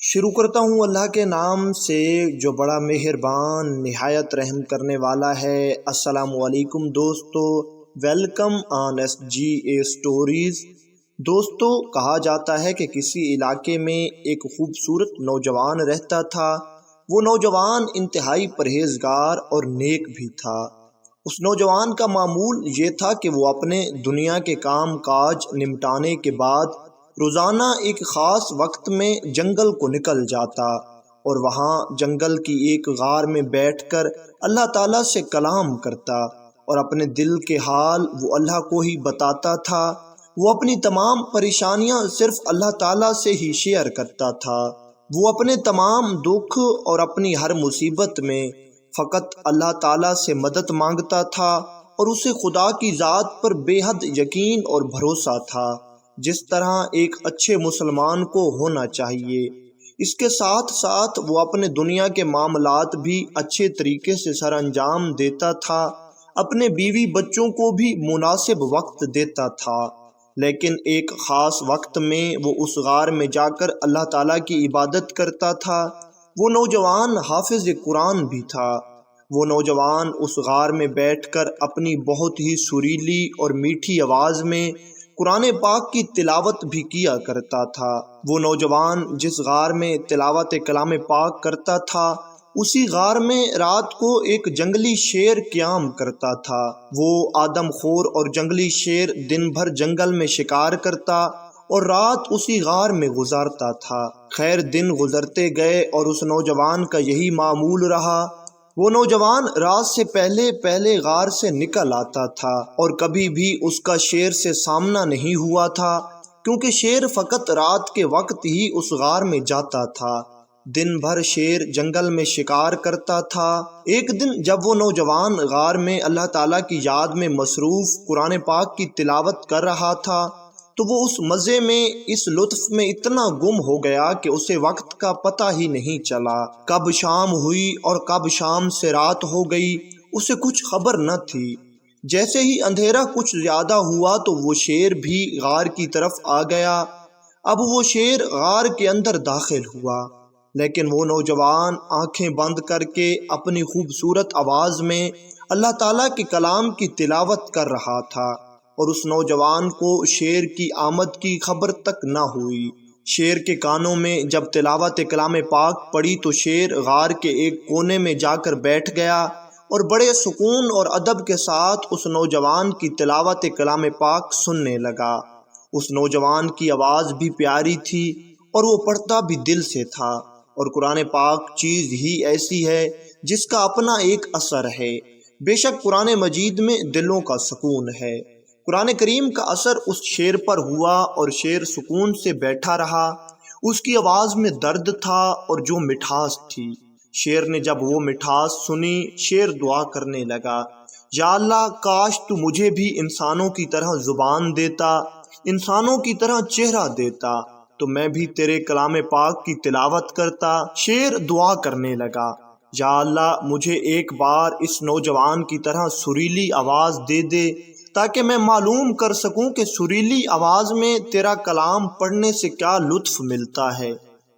شروع کرتا ہوں اللہ کے نام سے جو بڑا مہربان نہایت رحم کرنے والا ہے۔ السلام علیکم دوستو، welcome on S G A stories. دوستو، کہا جاتا ہے کہ کسی علاقے میں ایک خوبصورت نوجوان رہتا تھا۔ وہ نوجوان انتہائی پرہیزگار اور نیک بھی تھا۔ اس نوجوان کا معمول یہ تھا کہ وہ اپنے دنیا کے کام کاج نمٹانے کے بعد روزانہ ایک خاص وقت میں جنگل کو نکل جاتا اور وہاں جنگل کی ایک غار میں بیٹھ کر اللہ تعالیٰ سے کلام کرتا اور اپنے دل کے حال وہ اللہ کو ہی بتاتا تھا۔ وہ اپنی تمام پریشانیاں صرف اللہ تعالیٰ سے ہی شیئر کرتا تھا۔ وہ اپنے تمام دکھ اور اپنی ہر مصیبت میں فقط اللہ تعالیٰ سے مدد مانگتا تھا اور اسے خدا کی ذات پر بے حد یقین اور بھروسہ تھا، جس طرح ایک اچھے مسلمان کو ہونا چاہیے۔ اس کے ساتھ ساتھ وہ اپنے دنیا کے معاملات بھی اچھے طریقے سے سر انجام دیتا تھا، اپنے بیوی بچوں کو بھی مناسب وقت دیتا تھا۔ لیکن ایک خاص وقت میں وہ اس غار میں جا کر اللہ تعالیٰ کی عبادت کرتا تھا۔ وہ نوجوان حافظ قرآن بھی تھا۔ وہ نوجوان اس غار میں بیٹھ کر اپنی بہت ہی سریلی اور میٹھی آواز میں قرآن پاک کی تلاوت بھی کیا کرتا تھا۔ وہ نوجوان جس غار میں تلاوت کلام پاک کرتا تھا، اسی غار میں رات کو ایک جنگلی شیر قیام کرتا تھا۔ وہ آدم خور اور جنگلی شیر دن بھر جنگل میں شکار کرتا اور رات اسی غار میں گزارتا تھا۔ خیر، دن گزرتے گئے اور اس نوجوان کا یہی معمول رہا۔ وہ نوجوان رات سے پہلے غار سے نکل آتا تھا اور کبھی بھی اس کا شیر سے سامنا نہیں ہوا تھا، کیونکہ شیر فقط رات کے وقت ہی اس غار میں جاتا تھا۔ دن بھر شیر جنگل میں شکار کرتا تھا۔ ایک دن جب وہ نوجوان غار میں اللہ تعالیٰ کی یاد میں مصروف قرآن پاک کی تلاوت کر رہا تھا تو وہ اس مزے میں، اس لطف میں اتنا گم ہو گیا کہ اسے وقت کا پتہ ہی نہیں چلا۔ کب شام ہوئی اور کب شام سے رات ہو گئی، اسے کچھ خبر نہ تھی۔ جیسے ہی اندھیرا کچھ زیادہ ہوا تو وہ شیر بھی غار کی طرف آ گیا۔ اب وہ شیر غار کے اندر داخل ہوا، لیکن وہ نوجوان آنکھیں بند کر کے اپنی خوبصورت آواز میں اللہ تعالیٰ کے کلام کی تلاوت کر رہا تھا، اور اس نوجوان کو شیر کی آمد کی خبر تک نہ ہوئی۔ شیر کے کانوں میں جب تلاوت کلام پاک پڑی تو شیر غار کے ایک کونے میں جا کر بیٹھ گیا اور بڑے سکون اور ادب کے ساتھ اس نوجوان کی تلاوت کلام پاک سننے لگا۔ اس نوجوان کی آواز بھی پیاری تھی اور وہ پڑھتا بھی دل سے تھا، اور قرآن پاک چیز ہی ایسی ہے جس کا اپنا ایک اثر ہے۔ بے شک قرآن مجید میں دلوں کا سکون ہے۔ قرآن کریم کا اثر اس شیر پر ہوا اور شیر سکون سے بیٹھا رہا۔ اس کی آواز میں درد تھا اور جو مٹھاس تھی۔ شیر نے جب وہ مٹھاس سنی، شیر دعا کرنے لگا، یا اللہ، کاش تو مجھے بھی انسانوں کی طرح زبان دیتا، انسانوں کی طرح چہرہ دیتا، تو میں بھی تیرے کلام پاک کی تلاوت کرتا۔ شیر دعا کرنے لگا، یا اللہ، مجھے ایک بار اس نوجوان کی طرح سریلی آواز دے دے تاکہ میں معلوم کر سکوں کہ سریلی آواز میں تیرا کلام پڑھنے سے کیا لطف ملتا ہے،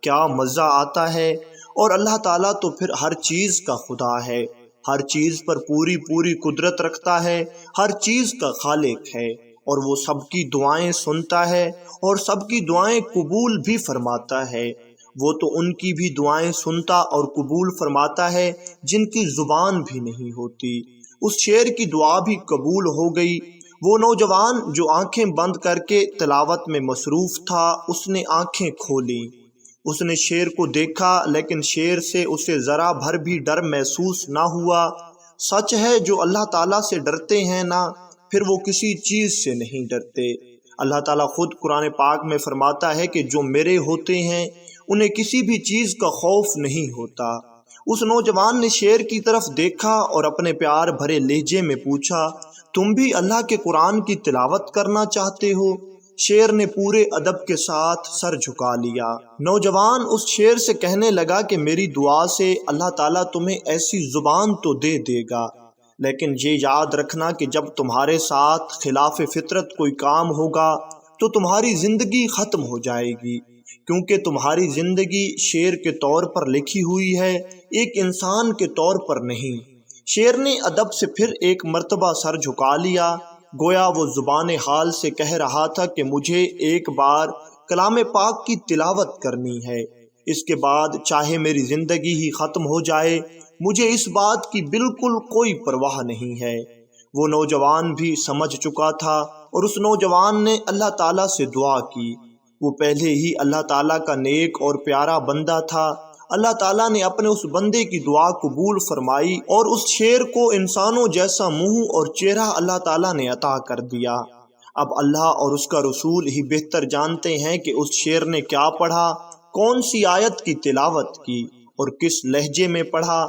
کیا مزہ آتا ہے۔ اور اللہ تعالیٰ تو پھر ہر چیز کا خدا ہے، ہر چیز پر پوری قدرت رکھتا ہے، ہر چیز کا خالق ہے، اور وہ سب کی دعائیں سنتا ہے اور سب کی دعائیں قبول بھی فرماتا ہے۔ وہ تو ان کی بھی دعائیں سنتا اور قبول فرماتا ہے جن کی زبان بھی نہیں ہوتی۔ اس شیر کی دعا بھی قبول ہو گئی۔ وہ نوجوان جو آنکھیں بند کر کے تلاوت میں مصروف تھا، اس نے آنکھیں کھولیں۔ اس نے شیر کو دیکھا، لیکن شیر سے اسے ذرا بھر بھی ڈر محسوس نہ ہوا۔ سچ ہے، جو اللہ تعالیٰ سے ڈرتے ہیں نا، پھر وہ کسی چیز سے نہیں ڈرتے۔ اللہ تعالیٰ خود قرآن پاک میں فرماتا ہے کہ جو میرے ہوتے ہیں انہیں کسی بھی چیز کا خوف نہیں ہوتا۔ اس نوجوان نے شیر کی طرف دیکھا اور اپنے پیار بھرے لہجے میں پوچھا، تم بھی اللہ کے قرآن کی تلاوت کرنا چاہتے ہو؟ شیر نے پورے ادب کے ساتھ سر جھکا لیا۔ نوجوان اس شیر سے کہنے لگا کہ میری دعا سے اللہ تعالیٰ تمہیں ایسی زبان تو دے دے گا، لیکن یہ یاد رکھنا کہ جب تمہارے ساتھ خلاف فطرت کوئی کام ہوگا تو تمہاری زندگی ختم ہو جائے گی، کیونکہ تمہاری زندگی شیر کے طور پر لکھی ہوئی ہے، ایک انسان کے طور پر نہیں۔ شیر نے ادب سے پھر ایک مرتبہ سر جھکا لیا، گویا وہ زبان حال سے کہہ رہا تھا کہ مجھے ایک بار کلام پاک کی تلاوت کرنی ہے، اس کے بعد چاہے میری زندگی ہی ختم ہو جائے، مجھے اس بات کی بالکل کوئی پرواہ نہیں ہے۔ وہ نوجوان بھی سمجھ چکا تھا اور اس نوجوان نے اللہ تعالیٰ سے دعا کی۔ وہ پہلے ہی اللہ تعالیٰ کا نیک اور پیارا بندہ تھا۔ اللہ تعالیٰ نے اپنے اس بندے کی دعا قبول فرمائی اور اس شیر کو انسانوں جیسا منہ اور چہرہ اللہ تعالیٰ نے عطا کر دیا۔ اب اللہ اور اس کا رسول ہی بہتر جانتے ہیں کہ اس شیر نے کیا پڑھا، کون سی آیت کی تلاوت کی اور کس لہجے میں پڑھا۔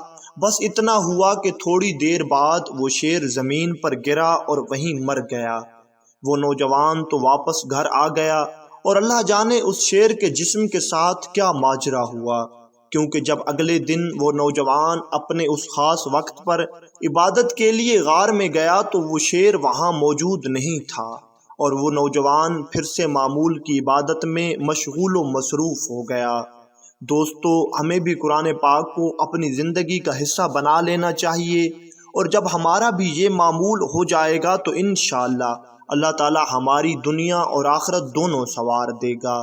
بس اتنا ہوا کہ تھوڑی دیر بعد وہ شیر زمین پر گرا اور وہیں مر گیا۔ وہ نوجوان تو واپس گھر آ گیا اور اللہ جانے اس شیر کے جسم کے ساتھ کیا ماجرا ہوا، کیونکہ جب اگلے دن وہ نوجوان اپنے اس خاص وقت پر عبادت کے لیے غار میں گیا تو وہ شیر وہاں موجود نہیں تھا، اور وہ نوجوان پھر سے معمول کی عبادت میں مشغول و مصروف ہو گیا۔ دوستو، ہمیں بھی قرآن پاک کو اپنی زندگی کا حصہ بنا لینا چاہیے، اور جب ہمارا بھی یہ معمول ہو جائے گا تو انشاءاللہ اللہ تعالی ہماری دنیا اور آخرت دونوں سنوار دے گا۔